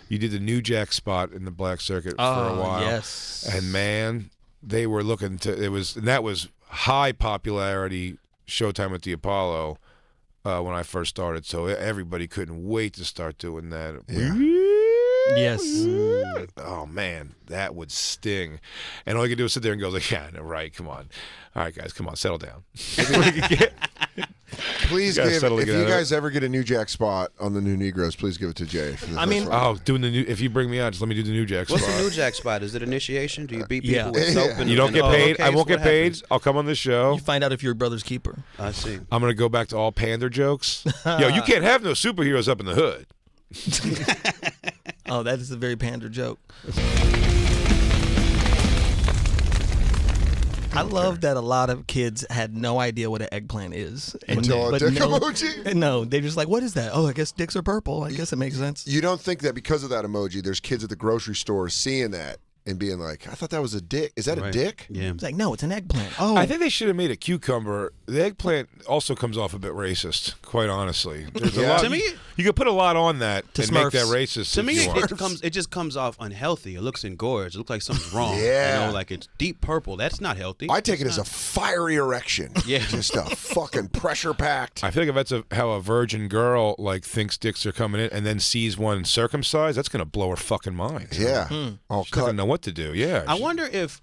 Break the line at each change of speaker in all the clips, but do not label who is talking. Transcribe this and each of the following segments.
You did the New Jack spot in the Black Circuit for a while.
Yes.
And man, they were looking to that was high popularity Showtime at the Apollo when I first started. So everybody couldn't wait to start doing that.
Yeah.
Yes.
Oh man, that would sting. And all you can do is sit there and go like, yeah, no, right, come on. All right, guys, come on, settle down.
Please give, if you guys ever get a New Jack spot on the new Negroes, please give it to Jay.
Doing the new, if you bring me out, just let me do the New Jack spot.
What's the New Jack spot? Is it initiation? Do you beat people with soap?
You don't get paid. I won't get paid. I'll come on the show.
You find out if you're brother's keeper.
I see.
I'm going to go back to all pander jokes. Yo, you can't have no superheroes up in the hood.
Oh, that is a very pander joke. I love that a lot of kids had no idea what an eggplant is.
Until a dick emoji?
No, they're just like, what is that? Oh, I guess dicks are purple. I guess it makes sense.
You don't think that because of that emoji, there's kids at the grocery store seeing that and being like, I thought that was a dick. Is that a dick?
Yeah.
It's like, no, it's an eggplant. Oh.
I think they should have made a cucumber. The eggplant also comes off a bit racist, quite honestly. There's a lot,
to me,
you could put a lot on that and
Smurfs.
make that racist.
To me, it just comes off unhealthy. It looks engorged. It looks like something's wrong.
Yeah.
You know, like it's deep purple. That's not healthy.
I take it as a fiery erection.
Yeah.
Just a fucking pressure-packed.
I feel like if that's how a virgin girl thinks dicks are coming in and then sees one circumcised, that's going to blow her fucking mind.
Yeah.
All cut. Doesn't know what to do. Yeah.
I wonder if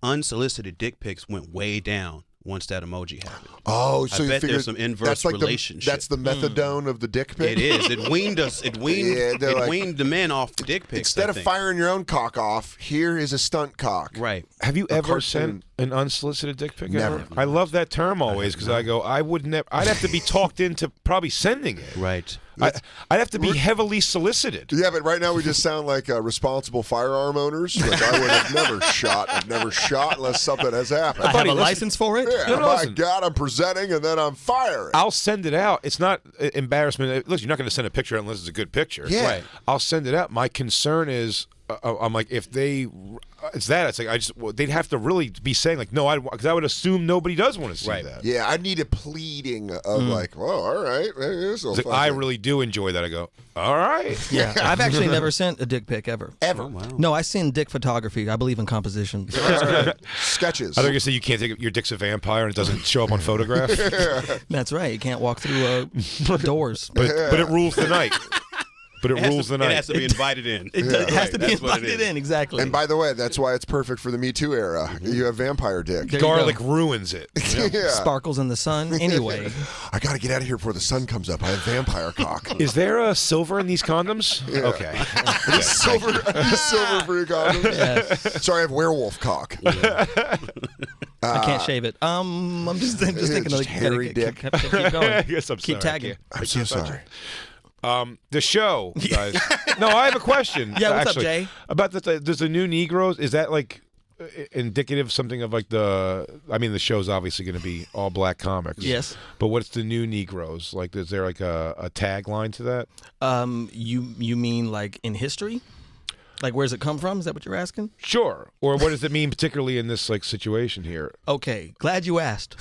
unsolicited dick pics went way down once that emoji happened.
Oh, so
I
you
bet
figure
there's some inverse
that's like
relationship.
That's the methadone of the dick pic?
It is. It weaned us. It weaned, weaned the men off the dick pics.
Instead of firing your own cock off, here is a stunt cock.
Right.
Have you ever sent an unsolicited dick pic?
Never.
Ever? I love that term always because I go, I would never. I'd have to be talked into probably sending it.
Right.
I'd have to be heavily solicited.
Yeah, but right now we just sound like responsible firearm owners. Like I would have never shot. I've never shot unless something has happened.
I have a license for it?
Yeah, my God, I'm presenting and then I'm firing.
I'll send it out. It's not embarrassment. Look, you're not going to send a picture unless it's a good picture.
Yeah. Right.
I'll send it out. My concern is, I'm like, if they, it's like they'd have to really be saying like, no, because I would assume nobody does want to see that.
Yeah, I need a pleading of like, well, all right,
I really do enjoy that. I go, all right.
Yeah, I've actually never sent a dick pic ever.
Ever?
Oh, wow.
No, I send dick photography. I believe in composition.
Sketches.
I thought you said you can't take your dick's a vampire and it doesn't show up on photograph.
That's right. You can't walk through doors.
But it rules the night. But it rules the night.
It has to be invited in.
It has to be invited in, exactly.
And by the way, that's why it's perfect for the Me Too era. You have vampire dick.
Garlic ruins it.
Yeah.
Sparkles in the sun. Anyway.
I got to get out of here before the sun comes up. I have vampire cock.
Is there a silver in these condoms?
Yeah.
Okay.
Silver for your condoms?
Yes.
Sorry, I have werewolf cock.
I can't shave it. I'm just thinking
just
like
hairy dick.
Keep going.
I guess I'm
Keep
sorry.
tagging.
I'm so sorry.
The show, guys. No, I have a question.
Yeah, what's
actually,
up, Jay?
About does the new Negroes, is that like indicative of something of like the show's obviously going to be all black comics.
Yes.
But what's the new Negroes? Like, is there like a tagline to that?
You mean like in history? Like, where's it come from? Is that what you're asking?
Sure. Or what does it mean particularly in this like situation here?
Okay, glad you asked.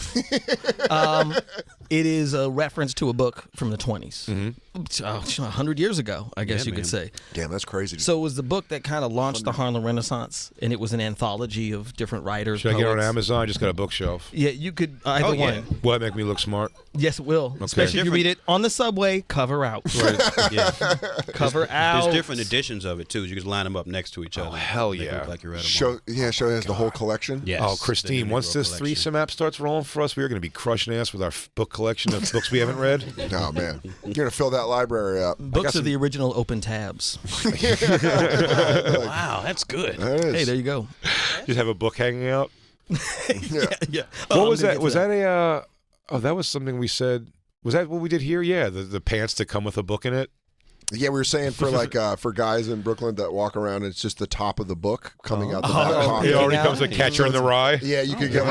It is a reference to a book from the 20s. 100 years ago, I guess you could say.
Damn, that's crazy.
So it was the book that kind of launched the Harlem Renaissance, and it was an anthology of different writers.
Should I get it on Amazon? I just got a bookshelf.
Yeah, you could either one.
Will that make me look smart?
Yes, it will.
Okay.
Especially if you read it on the subway, cover out.
Right.
Yeah.
Cover out.
There's different editions of it too. You can line them up next to each other.
Oh, hell
Make it
yeah.
look like you read them
Show
all.
has the whole collection.
Yes.
Oh, Christine, once this threesome app starts rolling for us, we are going to be crushing ass with our book collection of books we haven't read.
Oh, man. You're going to fill that library up.
Books are the original open tabs.
Wow, that's good.
That is.
Hey, there you go.
Just have a book hanging out.
Yeah.
What was that? Was that a? That was something we said. Was that what we did here? Yeah, the pants that come with a book in it.
Yeah, we were saying for like for guys in Brooklyn that walk around, it's just the top of the book coming out the back pocket.
It already comes with Catcher in the Rye.
Yeah, you could get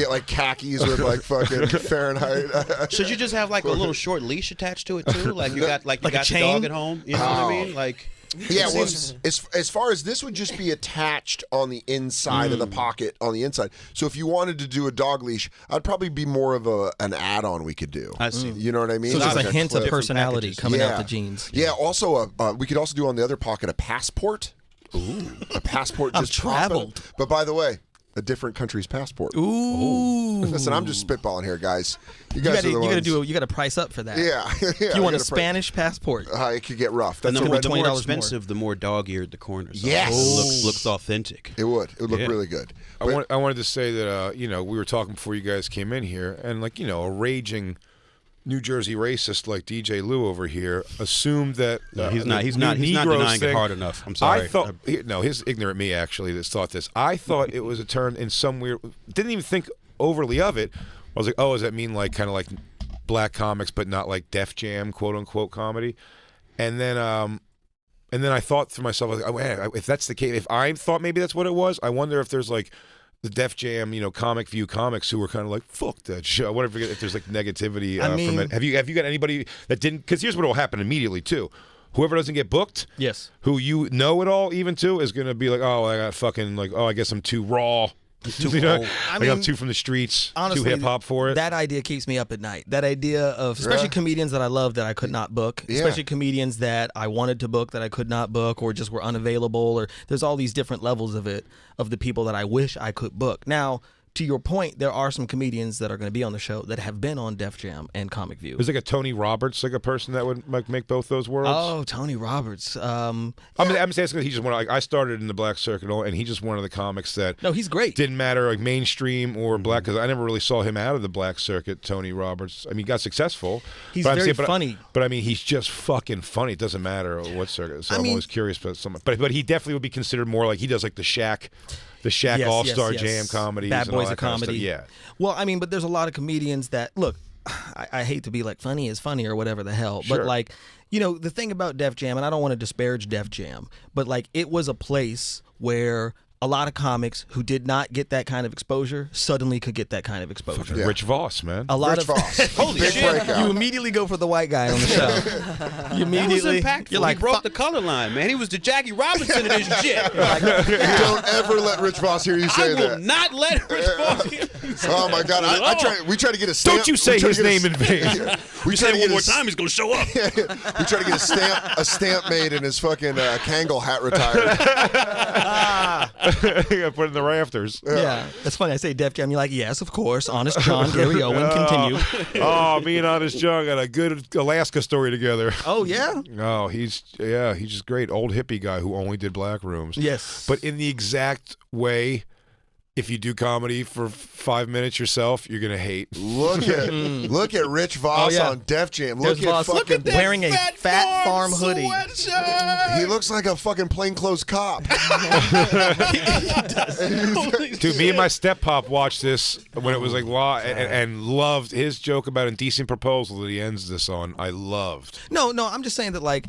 like khakis with like fucking Fahrenheit.
Should you just have like a little short leash attached to it too? Like you got
a
the
chain?
dog at home. You know what I mean? Like
Yeah, well, as far as this would just be attached on the inside of the pocket on the inside. So if you wanted to do a dog leash, I'd probably be more of an add-on we could do.
I see.
You know what I mean?
So there's
Like
a hint of
clip.
personality coming
Yeah.
out the jeans.
Yeah. Also, we could also do on the other pocket a passport. Ooh, a passport
I've
just popping.
traveled.
But by the way, a different country's passport.
Ooh.
Listen, I'm just spitballing here, guys. You
You
guys
gotta,
are the ones.
you gotta price up for that.
Yeah, yeah.
If you want a
gotta
Spanish passport.
it could get rough.
And
That's
the
a red.
more
$20
expensive, the more dog-eared the corners.
Yes.
Looks authentic.
It would. It would look
Yeah.
really good.
I wanted to say that we were talking before you guys came in here, and a raging New Jersey racist like DJ Lou over here assumed that
He's not
Negroes
denying
thing,
it hard enough. I'm sorry.
I thought his ignorant me actually that thought this. I thought it was a turn in some weird. Didn't even think overly of it. I was like, oh, does that mean like kind of like black comics, but not like Def Jam quote unquote comedy? And then I thought to myself, I was like, oh, man, if that's the case, if I thought maybe that's what it was, I wonder if there's like the Def Jam, Comic View comics who were kind of like, fuck that shit. I wonder if there's like negativity from it. Have you got anybody that didn't? Because here's what will happen immediately too. Whoever doesn't get booked,
Yes.
who you know it all even too, is going to be like, oh, I got fucking like, oh, I guess I'm too raw. I'm too from the streets,
Honestly,
too hip hop for it.
That idea keeps me up at night. That idea of, especially comedians that I love that I could not book,
Yeah.
especially comedians that I wanted to book that I could not book or just were unavailable, or there's all these different levels of it, of the people that I wish I could book. Now, to your point, there are some comedians that are going to be on the show that have been on Def Jam and Comic View.
There's like a Tony Roberts, like a person that would like make both those worlds.
Oh, Tony Roberts.
I'm just asking. He just one. Like, I started in the black circuit, and he just one of the comics that
No, he's great.
didn't matter like mainstream or black, because I never really saw him out of the black circuit. Tony Roberts. I mean, he got successful.
He's
but I'm
very
saying,
funny.
But I mean, he's just fucking funny. It doesn't matter what circuit. So I'm always curious about someone. But he definitely would be considered more like he does like the Shaq
Yes,
All-Star
yes.
Jam comedies.
Bad
and all
Boys
that
of
kind
Comedy.
stuff. Yeah.
Well, I mean, but there's a lot of comedians that look. I hate to be like funny is funny or whatever the hell,
Sure.
but like the thing about Def Jam, and I don't want to disparage Def Jam, but like it was a place where a lot of comics who did not get that kind of exposure suddenly could get that kind of exposure.
Yeah.
Rich Voss, man.
A lot
Rich
of
Voss.
Holy
Big
shit.
breakout.
you immediately go for the white guy on the show. You
That was
immediately
impactful.
you're like
he broke
"Fuck."
the color line, man. He was the Jackie Robinson of this shit.
Don't ever let Rich Voss hear you
I
say
will
that.
not let Rich Voss hear me say
Oh my God! We tried to get a stamp.
Don't you say
we tried
his
to get
name in vain.
We
You
tried
say
to
it
get
one more
his-
time, he's gonna show up.
We tried to get a stamp made and his fucking Kangol hat retired.
Yeah, put it in the rafters.
Yeah, that's funny. I say Def Jam, you're like, yes, of course. Honest John, Gary Owen, continue.
Oh, me and Honest John got a good Alaska story together.
Oh yeah,
Oh, he's just great. Old hippie guy who only did black rooms.
yes.
But in the exact way, if you do comedy for 5 minutes yourself, you're gonna hate.
Look at Rich Voss
Oh, yeah.
on Def Jam.
There's
Look at
Voss. Look
fucking.
at that. Wearing a Fat Farm hoodie.
He looks like a fucking plainclothes cop.
Dude, me and my step pop watched this when it was like law and loved his joke about indecent proposal that he ends this on. I loved.
No, I'm just saying that like,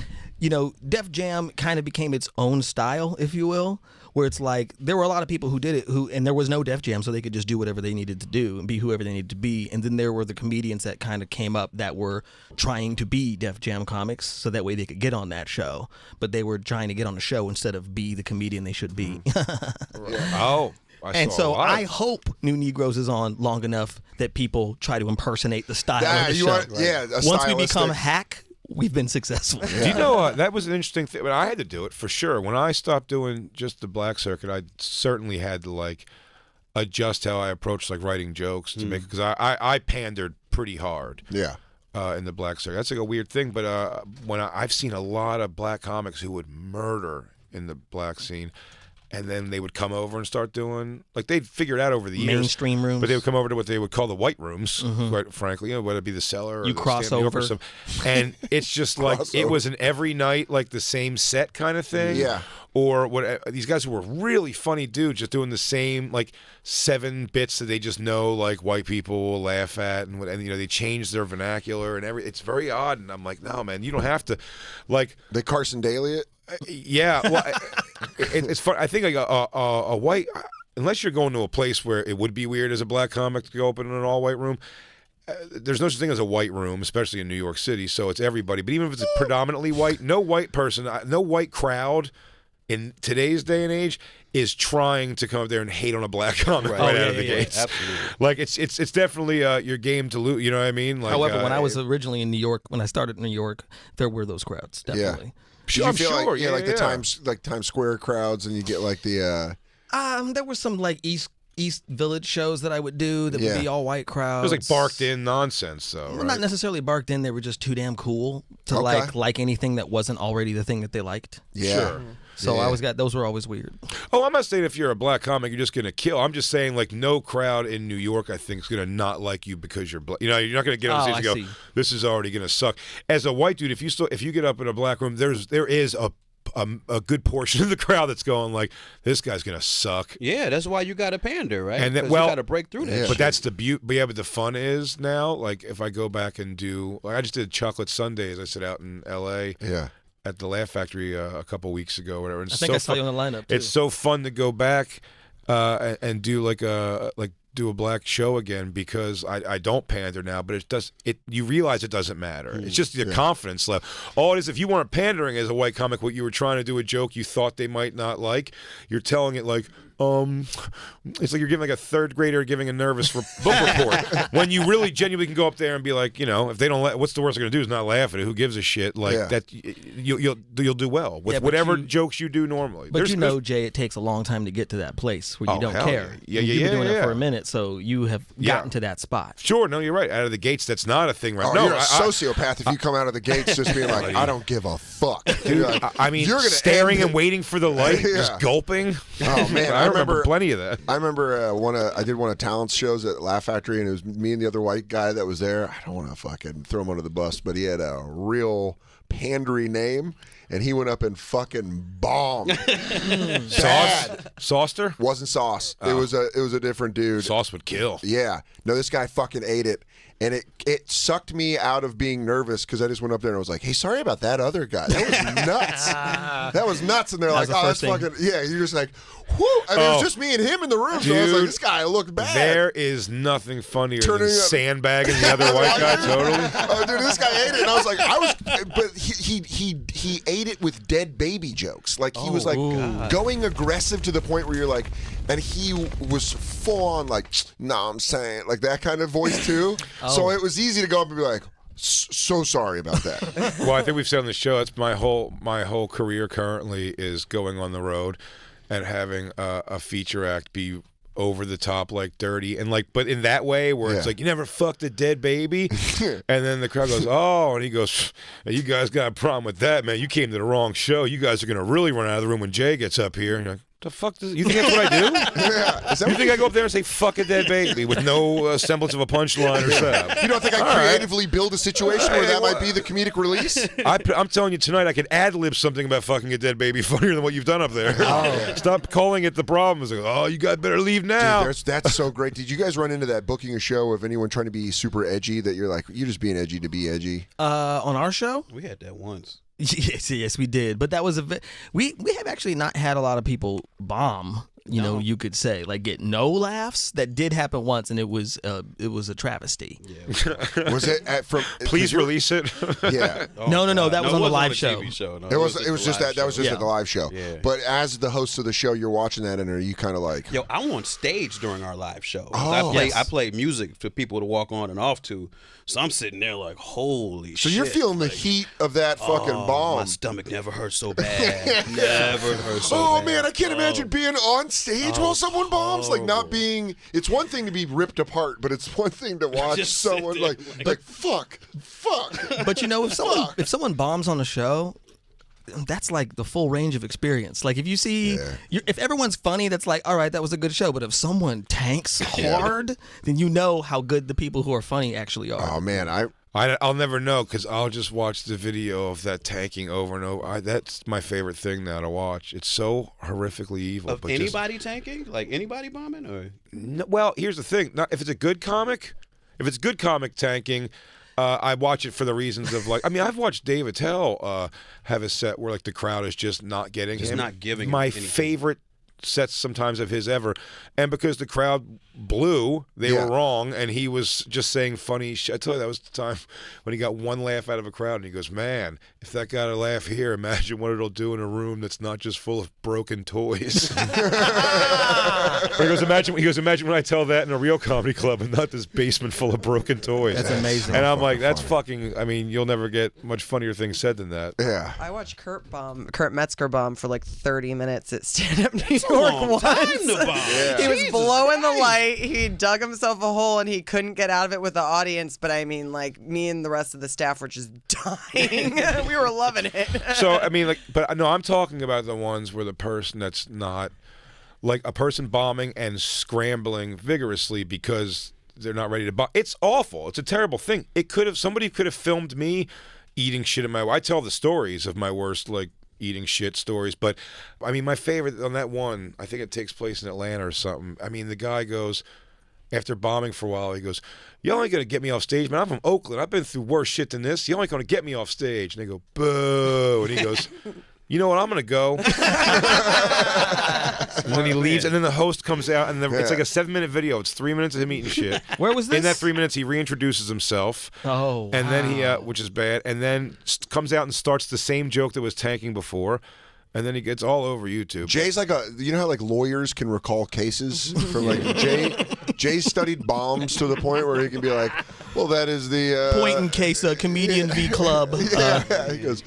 Def Jam kind of became its own style, if you will, where it's like there were a lot of people who did it and there was no Def Jam, so they could just do whatever they needed to do and be whoever they needed to be. And then there were the comedians that kind of came up that were trying to be Def Jam comics, so that way they could get on that show. But they were trying to get on the show instead of be the comedian they should be.
Oh.
And
saw a
so
lot of-
I hope New Negroes is on long enough that people try to impersonate the style of the
you
show.
are, yeah. A
Once we become
stylistic-
hack, we've been successful.
Do you know that was an interesting thing? But I had to do it for sure. When I stopped doing just the black circuit, I certainly had to like adjust how I approached like writing jokes to make because I pandered pretty hard.
Yeah.
In the black circuit, that's like a weird thing. But when I've seen a lot of black comics who would murder in the black scene. And then they would come over and start doing like they'd figured out over the years
Mainstream rooms.
but they would come over to what they would call the white rooms, quite frankly, whether it be the Cellar or
You
the
cross
Stand Up or
over.
some- and it's just like it was an every night like the same set kind of thing.
Yeah.
Or what these guys who were really funny dudes just doing the same like 7 bits that they just know like white people will laugh at and they change their vernacular and it's very odd and I'm like no man you don't have to like
They Carson Daly it.
yeah, well, it's fun. I think like a white, unless you're going to a place where it would be weird as a black comic to go open in an all-white room, there's no such thing as a white room, especially in New York City. So it's everybody. But even if it's predominantly white, no white person, no white crowd in today's day and age is trying to come up there and hate on a black comic right out of the gates.
Absolutely.
Like it's definitely your game to lose. You know what I mean? Like,
However, when I was originally in New York, when I started in New York, there were those crowds definitely.
Did you feel
sure.
like the Times Square crowds, and you get like the.
There were some like East Village shows that I would do that would be all white crowds.
It was like barked in nonsense, though.
Well,
right?
not necessarily barked in. They were just too damn cool to like anything that wasn't already the thing that they liked.
Yeah.
Sure.
So I always got those were always weird.
Oh, I'm not saying if you're a black comic you're just gonna kill. I'm just saying like no crowd in New York I think is gonna not like you because you're black. You know, you're not gonna get on stage and go, "This is already gonna suck." As a white dude, if you get up in a black room, there is a good portion of the crowd that's going like, "This guy's gonna suck."
Yeah, that's why you got to pander, right?
And
you got to break through that.
Yeah.
But that's the beauty. But yeah, but the fun is now, like if I go back and do, like I just did Chocolate Sundays. I sit out in L.A.
Yeah.
At the Laugh Factory a couple weeks ago, or whatever. And
I think I saw you on the lineup too.
It's so fun to go back and do do a black show again because I don't pander now, but you realize it doesn't matter. It's just the confidence level. All it is, if you weren't pandering as a white comic, what you were trying to do a joke you thought they might not like, you're telling it like, it's like you're giving like a third grader giving a nervous book report when you really genuinely can go up there and be like, you know, if they don't what's the worst they're gonna do is not laugh at it. Who gives a shit? Like that, you'll do well with whatever jokes you do normally.
But Jay, it takes a long time to get to that place where you don't care. You've been doing it for a minute, so you have gotten to that spot.
Sure, no, you're right. Out of the gates, that's not a thing, right?
Oh,
no,
you're a sociopath if you come out of the gates just being like, I don't give a fuck.
Dude,
like,
I mean, you're staring and waiting for the light, just gulping.
Oh man,
I remember plenty of that.
I remember I did one of Talent's shows at Laugh Factory, and it was me and the other white guy that was there. I don't want to fucking throw him under the bus, but he had a real pandery name, and he went up and fucking bombed.
Saucer?
Wasn't Sauce. It was a different dude.
Sauce would kill.
Yeah. No, this guy fucking ate it. And it sucked me out of being nervous because I just went up there and I was like, hey, sorry about that other guy. That was nuts. That was nuts. And they're like, oh, that's fucking, yeah. You're just like, whoo. I mean, it was just me and him in the room.
Dude,
so I was like, this guy looked bad.
There is nothing funnier than sandbagging the other white guy, totally.
Oh, dude, this guy ate it. And I was like, but he ate it with dead baby jokes. Like, he was like going aggressive to the point where you're like, and he was full on like, nah, I'm saying, like that kind of voice too. So it was easy to go up and be like, so sorry about that.
Well, I think we've said on the show, it's my whole career currently is going on the road and having a feature act be over the top, like dirty, and like, but in that way where it's like, you never fucked a dead baby, and then the crowd goes, oh, and he goes, hey, you guys got a problem with that, man. You came to the wrong show. You guys are gonna really run out of the room when Jay gets up here. And you're like, the fuck does you think that's what I do? You think I go up there and say fuck a dead baby with no semblance of a punchline or setup?
You don't think I creatively build a situation where that might be the comedic release?
I'm telling you tonight, I could ad-lib something about fucking a dead baby funnier than what you've done up there. Stop calling it the problem. It's like, oh, you guys better leave now.
Dude, that's so great. Did you guys run into that booking a show of anyone trying to be super edgy that you're like, you're just being edgy to be edgy?
On our show?
We had that once.
Yes, we did. But that was we have actually not had a lot of people bomb. You know, you could say like get no laughs. That did happen once, and it was a travesty.
Yeah.
Was it from?
Please release it.
Yeah.
No. That was on the live show.
No,
it was just that was just
Yeah.
at the live show.
Yeah.
But as the host of the show, you're watching that, and are you kind of like,
Yo, I'm on stage during our live show.
Oh.
I play music for people to walk on and off to. So I'm sitting there like, holy shit.
so you're feeling the heat of that fucking bomb.
My stomach never hurt so bad. Never hurt so
Oh
bad.
man, I can't imagine being on stage while someone bombs. Like not being. It's one thing to be ripped apart, but it's one thing to watch
Just
someone
sit there
like fuck.
But you know, if someone bombs on a show, that's like the full range of experience. Like if you see, if everyone's funny, that's like, all right, that was a good show. But if someone tanks hard, then you know how good the people who are funny actually are.
Oh man,
I'll never know because I'll just watch the video of that tanking over and over. That's my favorite thing now to watch. It's so horrifically evil.
Of anybody tanking? Like anybody bombing? Or
No, well, here's the thing. If it's a good comic tanking, I watch it for the reasons of like. I mean, I've watched Dave Attell have a set where like the crowd is just not getting him.
not giving
my
him anything.
favorite sets sometimes of his ever, and because the crowd blew, they were wrong, and he was just saying funny shit. I tell you, that was the time when he got one laugh out of a crowd, and he goes, "Man, if that got a laugh here, imagine what it'll do in a room that's not just full of broken toys." He goes, imagine when I tell that in a real comedy club and not this basement full of broken toys.
That's amazing.
And I'm like, that's fucking. I mean, you'll never get much funnier things said than that.
Yeah.
I watched Kurt Metzger bomb for like 30 minutes at Stand Up New York once. He was blowing the light. He dug himself a hole and he couldn't get out of it with the audience. But I mean, like, me and the rest of the staff were just dying. We were loving it.
So I mean, like, but no, I'm talking about the ones where the person that's not like a person bombing and scrambling vigorously because they're not ready to bomb. It's awful. It's a terrible thing. Somebody could have filmed me eating shit in my. I tell the stories of my worst like eating shit stories, but I mean my favorite on that one, I think it takes place in Atlanta or something. I mean the guy goes after bombing for a while, he goes, "You're only gonna get me off stage, man. I'm from Oakland. I've been through worse shit than this. You're only gonna get me off stage." And they go, "Boo!" And he goes, "You know what? I'm gonna go." And then he leaves, and then the host comes out, and it's like a 7-minute video. It's 3 minutes of him eating shit.
Where was this?
In that 3 minutes, he reintroduces himself.
Oh,
and then he, which is bad, and then comes out and starts the same joke that was tanking before. And then he gets all over YouTube.
Jay's like you know how like lawyers can recall cases from like Jay studied bombs to the point where he can be like, well, that is the
point in case a comedian v club.
He goes,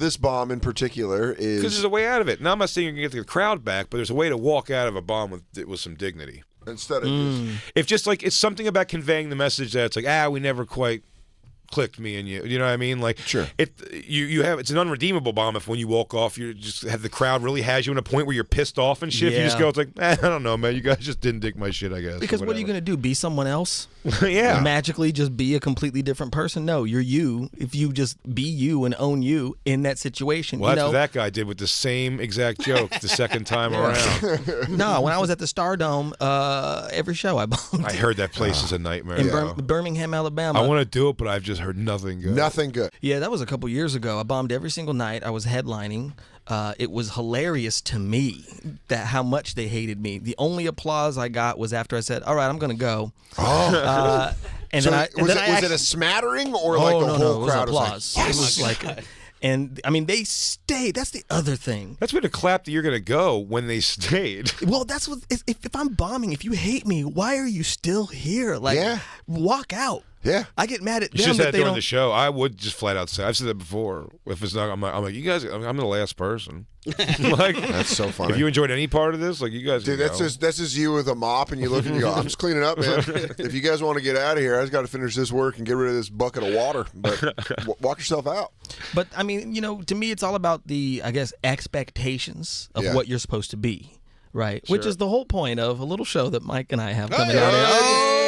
this bomb in particular is
because there's a way out of it. Now I'm not saying you can get the crowd back, but there's a way to walk out of a bomb with some dignity.
Instead of
if just like it's something about conveying the message that it's like we never quite clicked me and you know what I mean? Like
sure.
It's an unredeemable bomb if when you walk off you just have the crowd really has you in a point where you're pissed off and shit.
Yeah.
You just go, it's like, I don't know, man, you guys just didn't dig my shit, I guess.
Because what are you gonna do? Be someone else?
Yeah.
Magically just be a completely different person? No, you're you. If you just be you and own you in that situation.
Well, that's what that guy did with the same exact joke the second time around.
No, when I was at the Stardome, every show I bombed.
I heard that place is a nightmare.
In Birmingham, Alabama.
I want to do it, but I've just heard nothing good.
Nothing good.
Yeah, that was a couple years ago. I bombed every single night. I was headlining. It was hilarious to me that how much they hated me. The only applause I got was after I said, "All right, I'm going to go."
Oh,
and
so
then
was it a smattering or like the whole crowd
was like,
yes.
It was like, and I mean they stayed. That's the other thing.
That's where to clap that you're going to go when they stayed.
Well, that's what. If I'm bombing, if you hate me, why are you still here? Like, walk out.
Yeah,
I get mad at
You
them
should have
that
said
they
during
don't.
the show. I would just flat out say. I've said that before. If it's not, I'm like, you guys. I'm the last person. Like
that's so funny.
If you enjoyed any part of this, like you guys,
dude, that's just you with a mop, and you look and you go, "I'm just cleaning up, man. If you guys want to get out of here, I just got to finish this work and get rid of this bucket of water. But walk yourself out."
But I mean, to me, it's all about the, I guess, expectations of what you're supposed to be, right? Sure. Which is the whole point of a little show that Mike and I have coming out.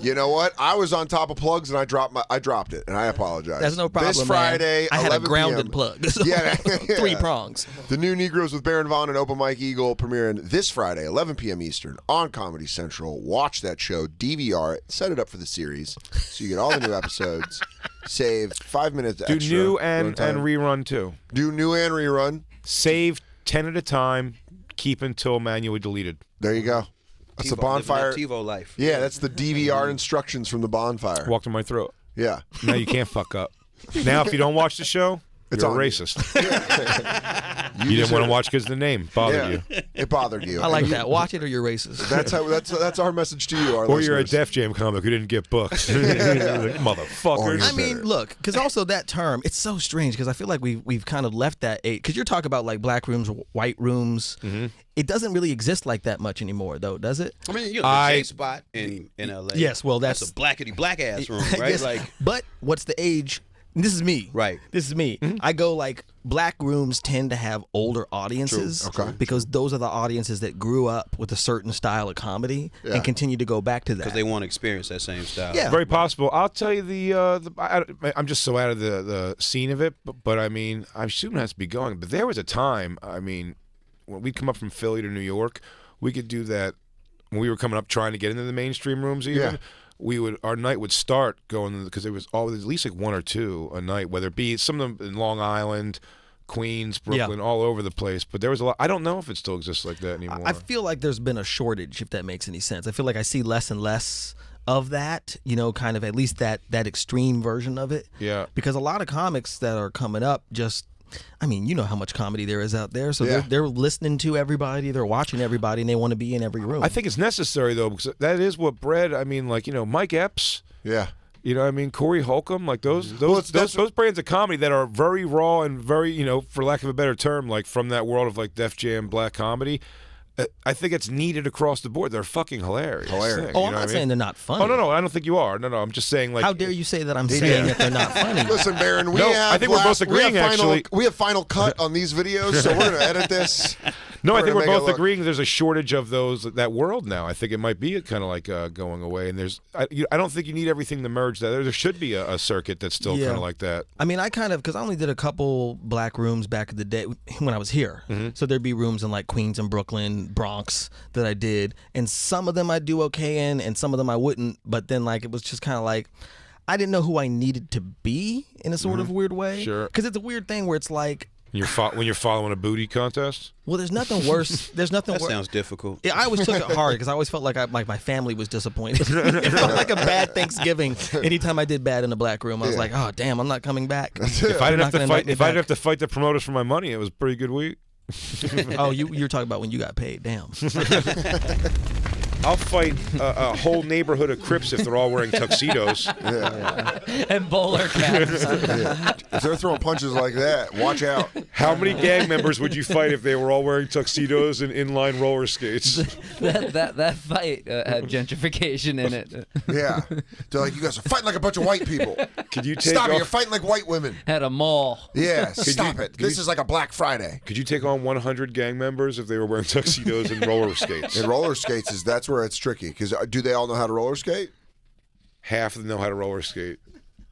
You know what? I was on top of plugs and I dropped it, and I apologize.
That's no problem.
This Friday,
man. I had a grounded
PM.
plug. So
yeah,
3 prongs.
The new Negroes with Baron Vaughn and Open Mike Eagle premiering this Friday, 11 p.m. Eastern on Comedy Central. Watch that show, DVR it, set it up for the series, so you get all the new episodes. Save 5 minutes extra.
Do new and rerun too.
Do new and rerun.
Save 10 at a time. Keep until manually deleted.
There you go. That's the Bonfire.
TiVo life.
Yeah, that's the DVR instructions from the Bonfire.
Walked in my throat.
Yeah.
Now you can't fuck up. Now if you don't watch the show, you're a racist. You didn't want to watch because the name bothered you.
It bothered you.
I like that. Watch it or you're racist.
That's our message to you, our
or
listeners.
you're a Def Jam comic who didn't get books. Like, motherfuckers.
I mean, look, because also that term, it's so strange because I feel like we've kind of left that age. Because you're talking about like black rooms, white rooms. Mm-hmm. It doesn't really exist like that much anymore, though, does it?
I mean, you know, the J spot in LA.
Yes, well, that's
a blackety black ass room, right?
Yes,
like,
but what's the age? This is me.
Right.
This is me. Mm-hmm. I go like black rooms tend to have older audiences because those are the audiences that grew up with a certain style of comedy and continue to go back to that.
Because they want to experience that same style.
Yeah.
Very possible. I'll tell you I'm just so out of the scene of it, but I mean, I assume it has to be going. But there was a time, I mean, when we'd come up from Philly to New York, we could do that when we were coming up trying to get into the mainstream rooms even. Yeah. Our night would start going because there was always at least like one or two a night, whether it be some of them in Long Island, Queens, Brooklyn, all over the place. But there was a lot. I don't know if it still exists like that anymore.
I feel like there's been a shortage, if that makes any sense. I feel like I see less and less of that, kind of at least that extreme version of it.
Yeah.
Because a lot of comics that are coming up just, you know how much comedy there is out there. So they're listening to everybody, they're watching everybody, and they want to be in every room.
I think it's necessary, though, because that is what bred, Mike Epps.
Yeah.
Corey Holcomb, like those brands of comedy that are very raw and very, for lack of a better term, like from that world of like Def Jam black comedy. I think it's needed across the board. They're fucking hilarious.
Hilarious.
I'm not saying they're not funny.
Oh, no, I don't think you are. No, I'm just saying, like...
How dare you say that I'm saying that they're not funny?
Listen, Baron,
I think we're both agreeing, actually.
We have final cut on these videos, so we're going to edit this.
No, I think we're both agreeing there's a shortage of that world now. I think it might be kind of like going away, and I don't think you need everything to merge that. There should be a circuit that's still kind of like that.
Because I only did a couple black rooms back in the day when I was here. Mm-hmm. So there'd be rooms in like Queens and Brooklyn, Bronx that I did, and some of them I'd do okay in, and some of them I wouldn't. But then it was just kind of like I didn't know who I needed to be in a sort of weird way.
Sure.
Because it's a weird thing where it's like.
When you're following a booty contest?
Well, there's nothing worse. There's nothing worse.
That sounds difficult.
Yeah, I always took it hard because I always felt like my family was disappointed. It felt like a bad Thanksgiving. Anytime I did bad in the black room, I was like, oh, damn, I'm not coming back.
If I didn't have to fight the promoters for my money, it was a pretty good week.
Oh, you're talking about when you got paid. Damn.
I'll fight a whole neighborhood of Crips if they're all wearing tuxedos.
And bowler caps.
If they're throwing punches like that, watch out.
How many gang members would you fight if they were all wearing tuxedos and inline roller skates?
that fight had gentrification in it.
Yeah. They're like, you guys are fighting like a bunch of white people.
Could you take
Stop it,
off...
you're fighting like white women.
Had a mall.
Yeah, stop it. This is like a Black Friday.
Could you take on 100 gang members if they were wearing tuxedos and roller skates?
And roller skates, that's where it's tricky. Because do they all know how to roller skate?
Half of them know how to roller skate.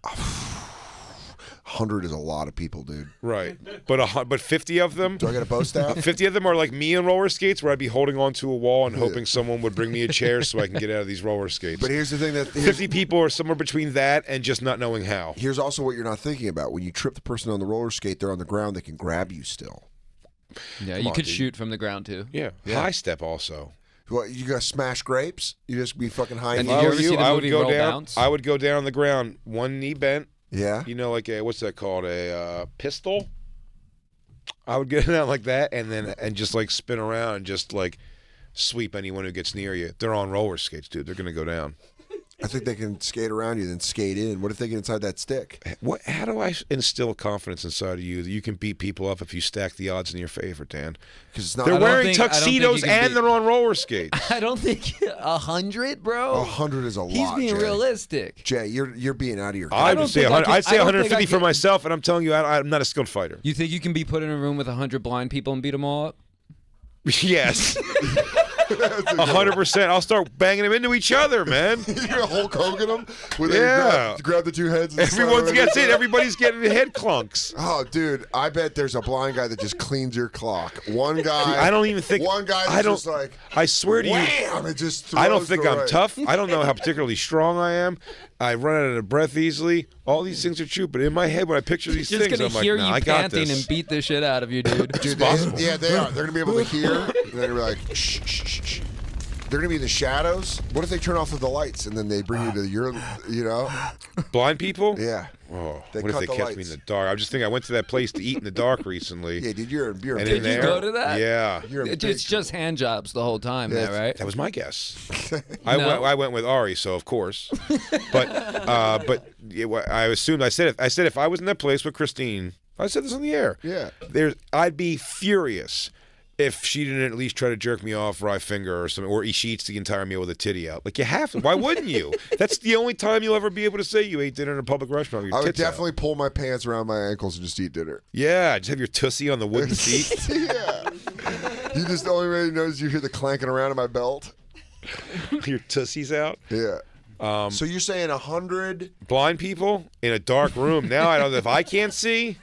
100 is a lot of people, dude.
Right. But 50 of them...
Do I get a bow staff?
50 of them are like me on roller skates, where I'd be holding onto a wall and hoping someone would bring me a chair so I can get out of these roller skates.
But here's the thing.
50 people are somewhere between that and just not knowing how.
Here's also what you're not thinking about. When you trip the person on the roller skate, they're on the ground, they can grab you still.
Yeah, you could shoot from the ground, too.
Yeah. High step also.
What, you gotta smash grapes? You just be fucking high.
And did you ever see the movie Roll Bounce?
I would go down on the ground, one knee bent.
Yeah.
Like what's that called? A pistol. I would get down like that, and just like spin around and just like sweep anyone who gets near you. They're on roller skates, dude. They're gonna go down.
I think they can skate around you, then skate in. What if they get inside that stick?
How do I instill confidence inside of you that you can beat people up if you stack the odds in your favor, Dan?
Because it's not.
They're wearing tuxedos and they're on roller skates.
I don't think 100, bro.
100 is a lot.
He's being
Jay.
realistic.
Jay, you're being out of your.
I'd say 150 for myself, and I'm telling you, I'm not a skilled fighter.
You think you can be put in a room with 100 blind people and beat them all up?
Yes. 100%. I'll start banging them into each other, man.
You're gonna Hulk Hogan them? Grab the two heads. And
everyone gets it. Everybody's getting head clunks.
Oh, dude, I bet there's a blind guy that just cleans your clock. One guy.
I don't even think.
One guy that's just like.
I swear to you.
Wham! It just
I don't think I'm tough. I don't know how particularly strong I am. I run out of breath easily. All these things are true, but in my head, when I picture these things, I'm like, nah, I got this.
Just gonna hear you panting and beat the shit out of you, dude.
Yeah, they are. They're gonna be able to hear. They're gonna be like, shh, shh, shh, shh. They're gonna be in the shadows. What if they turn off the lights and then they bring you to your,
blind people?
Yeah.
Oh, what if they catch me in the dark? I was just thinking, I went to that place to eat in the dark recently.
Yeah, dude, you're
Did you go to that?
Yeah.
It's just hand jobs the whole time, there, right?
That was my guess. I went with Ari, so of course. But I assumed I said if I was in that place with Christine, I said this on the air.
Yeah.
I'd be furious if she didn't at least try to jerk me off, or I finger or something, or she eats the entire meal with a titty out. Like, you have to. Why wouldn't you? That's the only time you'll ever be able to say you ate dinner in a public restaurant with your
I would
tits
definitely pull my pants around my ankles and just eat dinner.
Yeah, just have your tussie on the wooden seat.
Yeah. You just the only way you notice you hear the clanking around in my belt.
Your tussie's out.
Yeah. So you're saying 100
blind people in a dark room? Now I don't know if I can't see.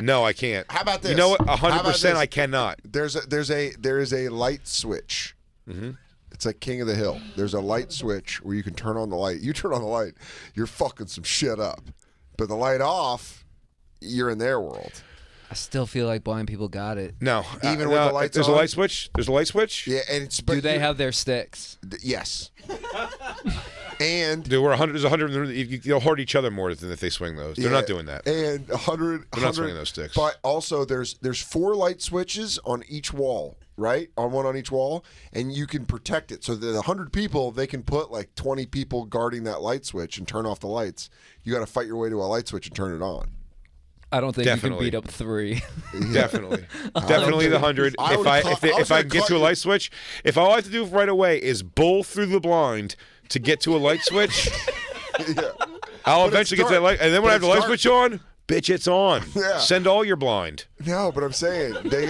No, I can't.
How about this?
You know what? 100% I cannot.
There is a light switch. Mm-hmm. It's like King of the Hill. There's a light switch where you can turn on the light. You turn on the light, you're fucking some shit up. But the light off, you're in their world.
I still feel like blind people got it.
No,
Even with the lights
there's
on?
a light switch. There's a light switch.
Yeah, and it's
Do they have their sticks?
Yes. And
There were 100. There's 100. They'll hurt each other more than if they swing those. They're not doing that.
And 100.
They're not swinging those sticks.
But also, there's 4 light switches on each wall, right? On one on each wall, and you can protect it. So the 100 people, they can put like 20 people guarding that light switch and turn off the lights. You got to fight your way to a light switch and turn it on.
I don't think
Definitely.
you can beat up 3.
Definitely, definitely the 100. If I can get to a light switch, if all I have to do right away is bowl through the blind to get to a light switch, I'll eventually get to that light. And then when I have the light switch on, bitch, it's on.
Yeah.
Send all your blind.
No, but I'm saying they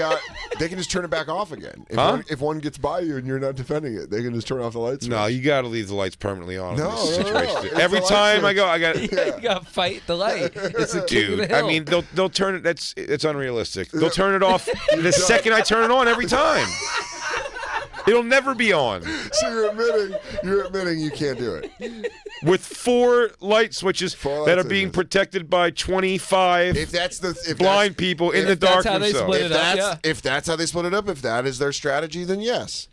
can just turn it back off again. If one gets by you and you're not defending it, they can just turn off the lights.
No, you got to leave the lights permanently on.
No,
in this situation.
It's
Every
the light
time I
switch.
go, I got.
You gotta fight the light. It's a king of the
Dude, I
hill.
mean, they'll turn it. It's unrealistic. They'll turn it off the second I turn it on every time. It'll never be on.
So you're admitting you can't do it.
With 4 light switches that are being protected by 25 blind people in the dark
that's how they
themselves.
split it up, yeah.
If that's how they split it up, if that is their strategy, then yes.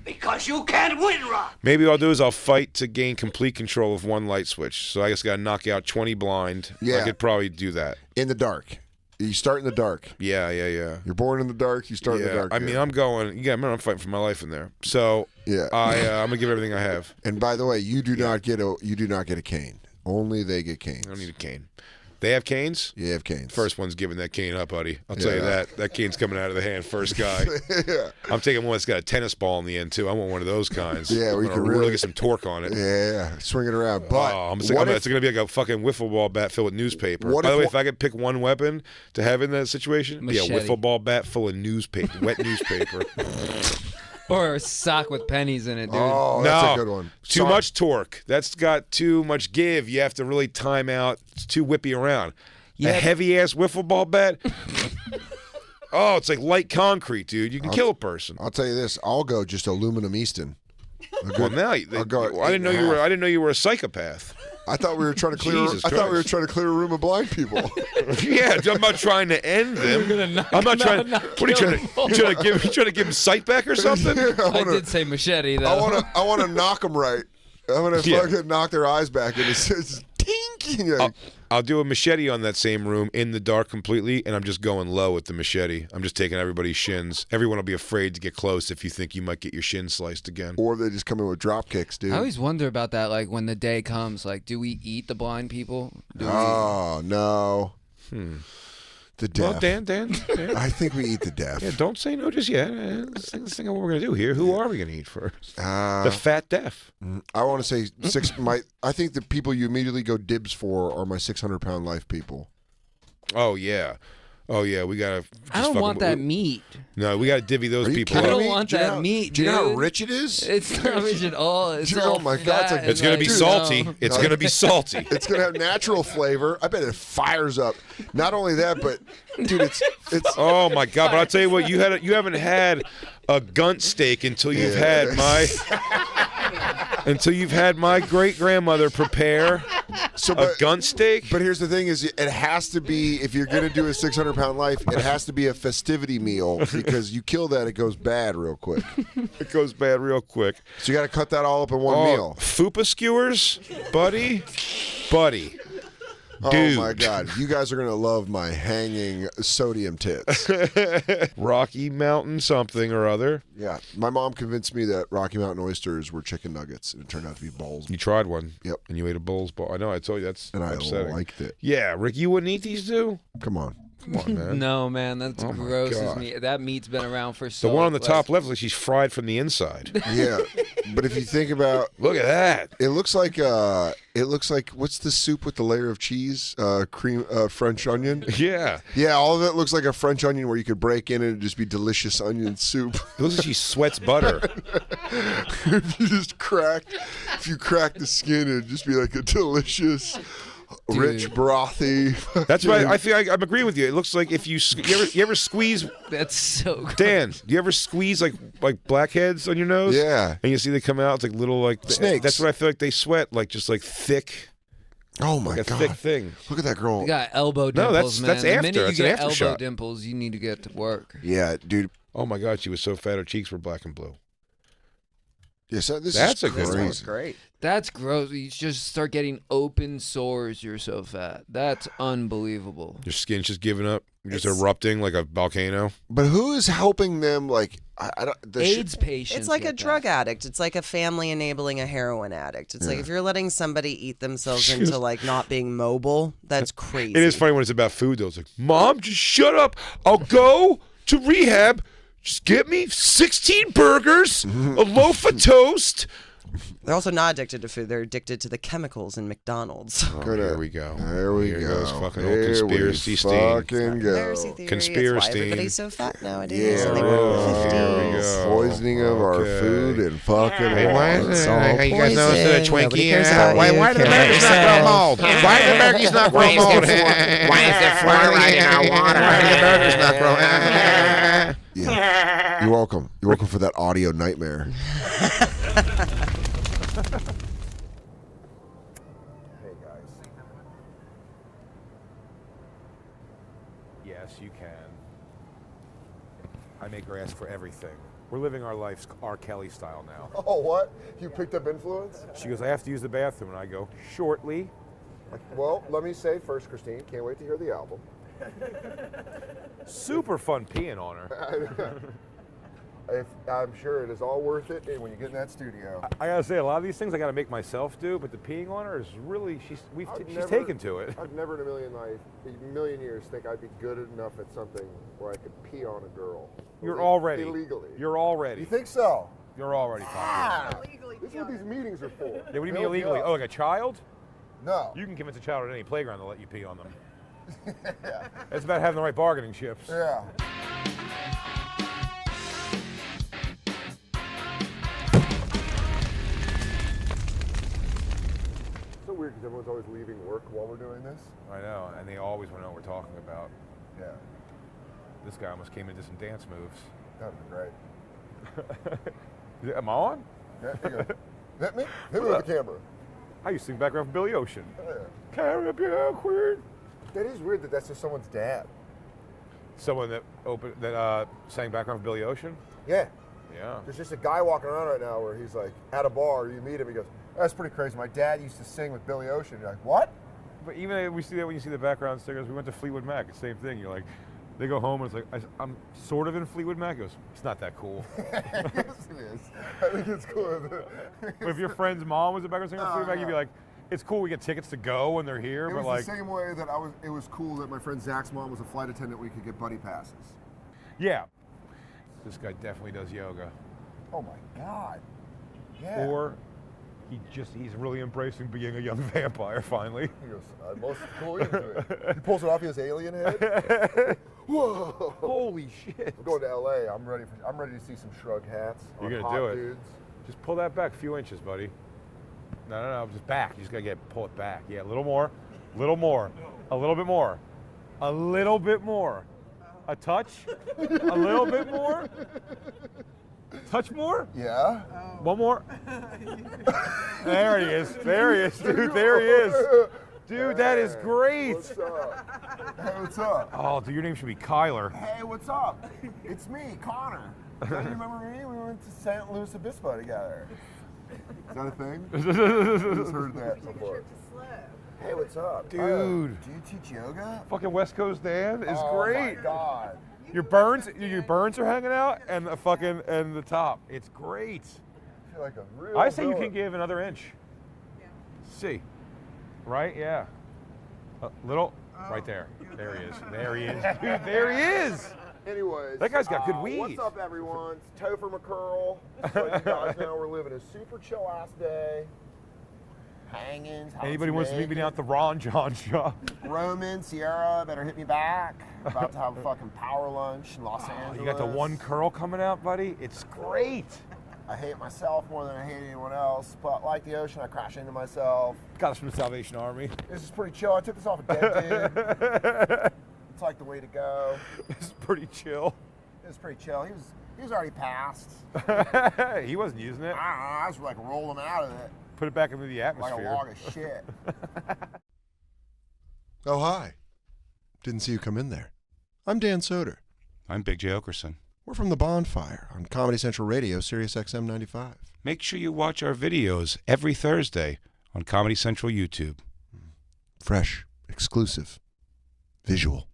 Because you can't win, Rob.
Maybe what I'll do is I'll fight to gain complete control of 1 light switch. So I just got to knock out 20 blind.
Yeah.
I could probably do that.
In the dark. You start in the dark.
Yeah.
You're born in the dark. You start in the dark.
I mean, I'm going. Yeah, man, I'm fighting for my life in there. So
Yeah.
I'm gonna give everything I have.
And by the way, you do not get a cane. Only they get canes.
I don't need a cane. They have canes.
You have canes.
First one's giving that cane up, buddy. I'll tell you
Yeah.
that cane's coming out of the hand. First guy.
Yeah.
I'm taking one that's got a tennis ball in the end too. I want one of those kinds.
Yeah, we
I'm
can
gonna
really
get some torque on it.
Yeah, swing it around. But
It's
what
going to be like a fucking wiffle ball bat filled with newspaper.
What
By the
if
way,
wa-
if I could pick one weapon to have in that situation, it'd be a
Machete.
wiffle ball bat full of newspaper, wet newspaper.
Or a sock with pennies in it, dude.
Oh, that's
No.
a good one.
Too much torque. That's got too much give. You have to really time out. It's too whippy around. A
Yeah.
heavy ass wiffle ball bat. Oh, it's like light concrete, dude. You can kill a person.
I'll tell you this. I'll go just aluminum Easton.
Well, now
I'll go
I didn't know you were.
8.5.
I didn't know you were a psychopath.
I thought we were trying to clear.
Jesus
I thought we were
Christ.
trying to clear a room of blind people.
Yeah, I'm not trying to end them. I'm not trying. What are you trying to? You trying to give him sight back or something?
I did say machete, though.
I want to knock them right. I'm gonna
Yeah.
fucking knock their eyes back, and it's tink. You know.
I'll do a machete on that same room in the dark completely, and I'm just going low with the machete. I'm just taking everybody's shins. Everyone will be afraid to get close if you think you might get your shin sliced again.
Or they just come in with drop kicks, dude.
I always wonder about that, like when the day comes, like, do we eat the blind people? Do we...
Oh no. The deaf.
Well, Dan.
I think we eat the deaf.
Yeah, don't say no just yet. Let's think of what we're gonna do here. Who are we gonna eat first? The fat deaf.
I want to say I think the people you immediately go dibs for are my 600-pound life people.
Oh yeah. We gotta.
I don't want that meat.
No, we gotta divvy those
Are you
people
kidding
I
up.
don't
me?
want
Do you
that
know how-
meat,
Do you know how
dude.
rich it is?
It's not rich at all. It's
Dude,
all
oh my God, it's
fat
like-
and,
It's gonna be
like,
salty.
no.
It's gonna be salty.
It's gonna have natural flavor. I bet it fires up. Not only that, but dude, it's
Oh my God! But I'll tell you what, you haven't had a gunt steak until you've had my great grandmother prepare a gunt steak.
But here's the thing: is it has to be, if you're gonna do a 600-pound life, it has to be a festivity meal, because you kill that, it goes bad real quick.
It goes bad real quick.
So you got to cut that all up in one meal.
Fupa skewers, buddy. Dude.
Oh my God, you guys are gonna love my hanging sodium tits.
Rocky Mountain something or other.
Yeah, my mom convinced me that Rocky Mountain oysters were chicken nuggets, and it turned out to be balls.
You tried one.
Yep.
And you ate a bull's ball. I know. I told you that's
And I
upsetting.
liked it.
Yeah, Rick, you wouldn't eat these two?
Come on.
Come on, man.
No, man, that's
Oh my
gross as
God.
meat. That meat's been around for
The
so.
one on the
like-
top left looks like she's fried from the inside.
Yeah, but if you think about,
Look at that.
it looks like what's the soup with the layer of cheese, cream, French onion.
Yeah.
Yeah, all of it looks like a French onion where you could break in and it'd just be delicious onion soup.
It looks like she sweats butter.
If you crack the skin, it'd just be like a delicious, rich, brothy.
That's why I feel like I'm agreeing with you. It looks like if you ever squeeze,
That's so. Gross.
Dan, do you ever squeeze like blackheads on your nose?
Yeah.
And you see they come out, it's like little like
Snakes.
That's what I feel like they sweat, like just like thick
Oh my
like a
God.
thick thing.
Look at that girl.
You got elbow
No,
dimples,
that's
man.
after.
The minute
That's
you
an
get
after
elbow
shot.
dimples, you need to get to work.
Yeah, dude.
Oh my God, she was so fat her cheeks were black and blue.
Yeah, so this
That's
is
a good
crazy.
one.
That's great.
That's gross. You just start getting open sores. You're so fat. That's unbelievable.
Your skin's just giving up. You're just
It's-
erupting like a volcano.
But who is helping them? Like, I don't. The
AIDS patients.
It's like a
get
drug
that.
addict. It's like a family enabling a heroin addict. It's like if you're letting somebody eat themselves into like not being mobile, that's crazy.
It is funny when it's about food, though. It's like, Mom, just shut up. I'll go to rehab. Just get me 16 burgers, a loaf of toast.
They're also not addicted to food. They're addicted to the chemicals in McDonald's.
Oh, here we go.
There we
Here
go.
goes fucking old
Here
conspiracy
we
Steve.
fucking go.
Conspiracy theory.
Conspiracy.
It's why everybody's so fat nowadays.
Yeah,
and they were in the
here we
50s.
go.
Poisoning of our
Okay.
food and fucking
Hey, why
water.
is
It's
it?
all
Hey, you guys know
poison.
instead of
Nobody
Twinkie,
cares about
why
you.
do the
Care
burgers
about
not grow
yourself.
mold? Why do the burgers not grow mold?
Why is there fluoride in our water?
Why do the burgers not grow?
Yeah. You're welcome. You're welcome for that audio nightmare.
Hey guys. Yes, you can. I make her ask for everything. We're living our lives R. Kelly style now.
Oh, what? You picked up influence?
She goes, I have to use the bathroom, and I go, shortly.
Well, let me say first, Christine, can't wait to hear the album.
Super fun peeing on her.
I'm sure it is all worth it when you get in that studio.
I gotta say, a lot of these things I gotta make myself do, but the peeing on her is really, she's taken to it.
I've never in a million years think I'd be good enough at something where I could pee on a girl.
You're already.
Illegally.
You're already.
You think so?
You're already fucking.
This is what these meetings are for.
Yeah, what do you mean illegally? Oh, like a child?
No.
You can convince a child at any playground to let you pee on them. It's about having the right bargaining chips.
Yeah. So weird because everyone's always leaving work while we're doing this.
I know, and they always want to know what we're talking about.
Yeah.
This guy almost came into some dance moves.
That would be great.
Am I on?
Yeah, here you go. Hit me with the camera.
I used to sing background for Billy Ocean.
Yeah.
Caribbean Queen.
That is weird that that's just someone's dad.
Someone that sang background for Billy Ocean?
Yeah.
Yeah.
There's just a guy walking around right now where he's like at a bar, you meet him, he goes, that's pretty crazy. My dad used to sing with Billy Ocean. You're like, what?
But even if we see that when you see the background singers, we went to Fleetwood Mac, it's the same thing. You're like, they go home and it's like, I'm sort of in Fleetwood Mac. He goes, it's not that cool.
Yes, it is. I think it's cool.
But if your friend's mom was a background singer for Fleetwood Mac, you'd be like, it's cool we get tickets to go when they're here,
It
but
was
like,
the same way that it was cool that my friend Zach's mom was a flight attendant. We could get buddy passes.
yeah. This guy definitely does yoga.
Oh my God. Yeah.
Or he's really embracing being a young vampire finally.
He goes, most cool into it. He pulls it off his alien head. Whoa.
Holy shit.
I'm going to LA. I'm ready to see some shrug hats.
You're
on
gonna do
hot
it.
Dudes.
Just pull that back a few inches, buddy. No, just back. You just gotta pull it back. Yeah, a little more, a little more, a little bit more, a little bit more. A touch, a little bit more. Touch more.
Yeah.
One more. There he is. There he is, dude. There he is. Dude, that is great.
What's up? Hey, what's up?
Oh, dude, your name should be Kyler.
Hey, what's up? It's me, Connor. Do you remember me? We went to St. Louis Obispo together. Is that a thing? I just heard that so far. Hey, what's up?
Dude.
Do you teach yoga?
Fucking West Coast Dan is
Oh
great.
my God.
Your burns are hanging out, and the top. It's great.
I feel like a real
I say you
villain.
can give another inch. Yeah. See, right? Yeah. A little, right there. There he is. There he is, dude. There he is.
Anyways,
That guy's got good weed.
What's up, everyone? It's Topher McCurl. So you guys know we're living a super chill ass day. Hanging.
Anybody wants to meet me down at the Ron John shop?
Roman, Sierra, better hit me back. About to have a fucking power lunch in Los Angeles.
You got the one curl coming out, buddy. It's great.
I hate myself more than I hate anyone else, but like the ocean, I crash into myself.
Got us from the Salvation Army.
This is pretty chill. I took this off a dead dude. It's like the way to go.
This is pretty chill.
It was pretty chill. He was already passed.
He wasn't using it.
I don't know. I was like rolling out of it
Put it back into the
like
atmosphere.
a log of shit. Oh, hi. Didn't see you come in there. I'm Dan Soder.
I'm Big J. Oakerson.
We're from the Bonfire on Comedy Central Radio, Sirius XM 95.
Make sure you watch our videos every Thursday on Comedy Central YouTube.
Fresh, exclusive, visual.